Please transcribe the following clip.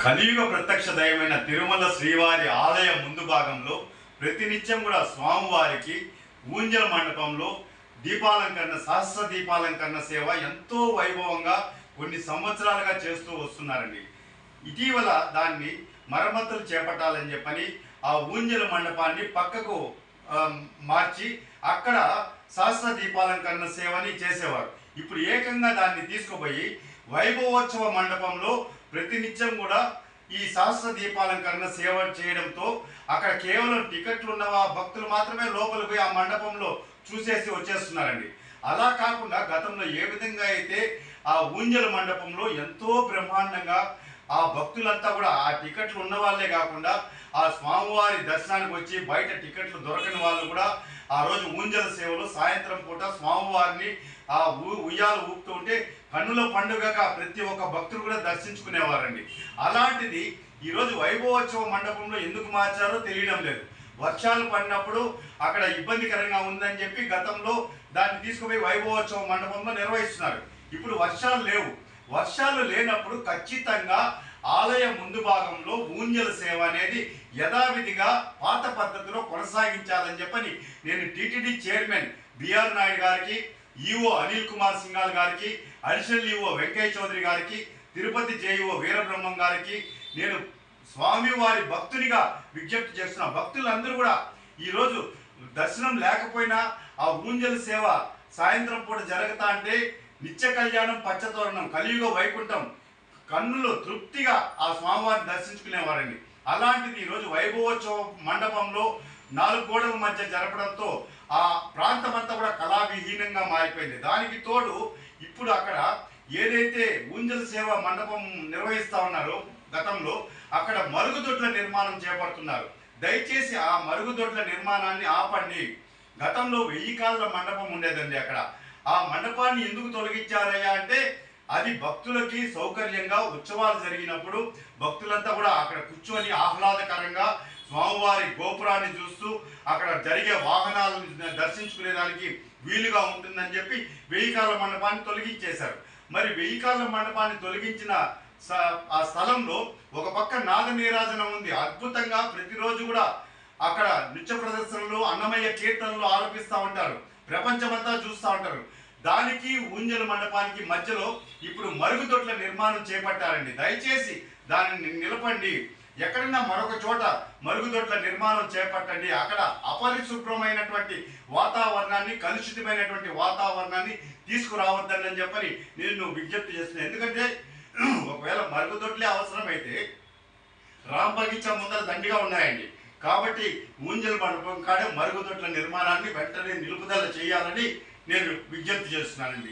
కలియుగ ప్రత్యక్ష దైవమైన తిరుమల శ్రీవారి ఆలయ ముందు భాగంలో ప్రతినిత్యం కూడా స్వామివారికి ఊంజల మండపంలో దీపాలంకరణ, సహస్ర దీపాలంకరణ సేవ ఎంతో వైభవంగా కొన్ని సంవత్సరాలుగా చేస్తూ వస్తున్నారండి. ఇటీవల దాన్ని మరమ్మతులు చేపట్టాలని చెప్పని ఆ ఊంజల మండపాన్ని పక్కకు మార్చి అక్కడ సహస్ర దీపాలంకరణ సేవని చేసేవారు. ఇప్పుడు ఏకంగా దాన్ని తీసుకుపోయి వైభవోత్సవ మండపంలో ప్రతినిత్యం కూడా ఈ సహస్ర దీపాలంకరణ సేవ చేయడంతో అక్కడ కేవలం టికెట్లు ఉన్న భక్తులు మాత్రమే లోపలికి పోయి ఆ మండపంలో చూసేసి వచ్చేస్తున్నారండి. అలా కాకుండా గతంలో ఏ విధంగా అయితే ఆ ఊంజల మండపంలో ఎంతో బ్రహ్మాండంగా ఆ భక్తులంతా కూడా ఆ టికెట్లు ఉన్న వాళ్ళే కాకుండా ఆ స్వామివారి దర్శనానికి వచ్చి బయట టికెట్లు దొరకని వాళ్ళు కూడా ఆ రోజు ఊంజల సేవలు సాయంత్రం పూట స్వామివారిని ఆ ఉయ్యాలు ఊపుతూ ఉంటే కన్నుల పండుగగా ప్రతి ఒక్క భక్తులు కూడా దర్శించుకునేవారండి. అలాంటిది ఈరోజు వైభవోత్సవ మండపంలో ఎందుకు మార్చారో తెలియడం లేదు. వర్షాలు పడినప్పుడు అక్కడ ఇబ్బందికరంగా ఉందని చెప్పి గతంలో దాన్ని తీసుకుపోయి వైభవోత్సవ మండపంలో నిర్వహిస్తున్నారు. ఇప్పుడు వర్షాలు లేవు. వర్షాలు లేనప్పుడు ఖచ్చితంగా ఆలయ ముందు భాగంలో ఊంజల సేవ అనేది యథావిధిగా పాత పద్ధతిలో కొనసాగించాలని చెప్పని నేను టీటీడీ చైర్మన్ బిఆర్ నాయుడు గారికి, ఈఓ అనిల్ కుమార్ సింఘాల్ గారికి, అడిషనల్ ఈఓ వెంకయ్య చౌదరి గారికి, తిరుపతి జేఈఓ వీరబ్రహ్మం గారికి నేను స్వామివారి భక్తునిగా విజ్ఞప్తి చేస్తున్నా. భక్తులందరూ కూడా ఈరోజు దర్శనం లేకపోయినా ఆ ఊంజల సేవ సాయంత్రం పూట జరుగుతా అంటే నిత్య కళ్యాణం పచ్చతోరణం కలియుగ వైకుంఠం కన్నులు తృప్తిగా ఆ స్వామివారిని దర్శించుకునేవారండి. అలాంటిది ఈరోజు వైభవోత్సవ మండపంలో 4 గోడల మధ్య జరపడంతో ఆ ప్రాంతం అంతా కూడా కళావిహీనంగా మారిపోయింది. దానికి తోడు ఇప్పుడు అక్కడ ఏదైతే ఊంజల సేవ మండపం నిర్వహిస్తా ఉన్నారో గతంలో అక్కడ మరుగుదొడ్ల నిర్మాణం చేపడుతున్నారు. దయచేసి ఆ మరుగుదొడ్ల నిర్మాణాన్ని ఆపండి. గతంలో 1000 కాళ్ళ మండపం ఉండేదండి. అక్కడ ఆ మండపాన్ని ఎందుకు తొలగించారయ్యా అంటే అది భక్తులకి సౌకర్యంగా ఉత్సవాలు జరిగినప్పుడు భక్తులంతా కూడా అక్కడ కూర్చొని ఆహ్లాదకరంగా స్వామివారి గోపురాన్ని చూస్తూ అక్కడ జరిగే వాహనాలను దర్శించుకునేదానికి వీలుగా ఉంటుందని చెప్పి 1000 కాళ్ళ మండపాన్ని తొలగించేశారు. మరి 1000 కాళ్ళ మండపాన్ని తొలగించిన ఆ స్థలంలో ఒక పక్క నాద నీరాజనం ఉంది. అద్భుతంగా ప్రతిరోజు కూడా అక్కడ నృత్య ప్రదర్శనలు, అన్నమయ్య కీర్తనలు ఆలపిస్తూ ఉంటారు. ప్రపంచమంతా చూస్తూ ఉంటారు. దానికి ఊంజల మండపానికి మధ్యలో ఇప్పుడు మరుగుదొడ్ల నిర్మాణం చేపట్టారండి. దయచేసి దానిని నిలపండి. ఎక్కడన్నా మరొక చోట మరుగుదొడ్ల నిర్మాణం చేపట్టండి. అక్కడ అపరిశుభ్రమైనటువంటి వాతావరణాన్ని, కలుషితమైనటువంటి వాతావరణాన్ని తీసుకురావద్దని చెప్పని నేను విజ్ఞప్తి చేస్తున్నాను. ఎందుకంటే ఒకవేళ మరుగుదొడ్లే అవసరమైతే రామ్ బగీచా ముందర దండిగా ఉన్నాయండి. కాబట్టి ఊంజల మండపం కాడే మరుగుదొడ్ల నిర్మాణాన్ని వెంటనే నిలుపుదల చేయాలని నేను విజ్ఞప్తి చేస్తున్నానండి.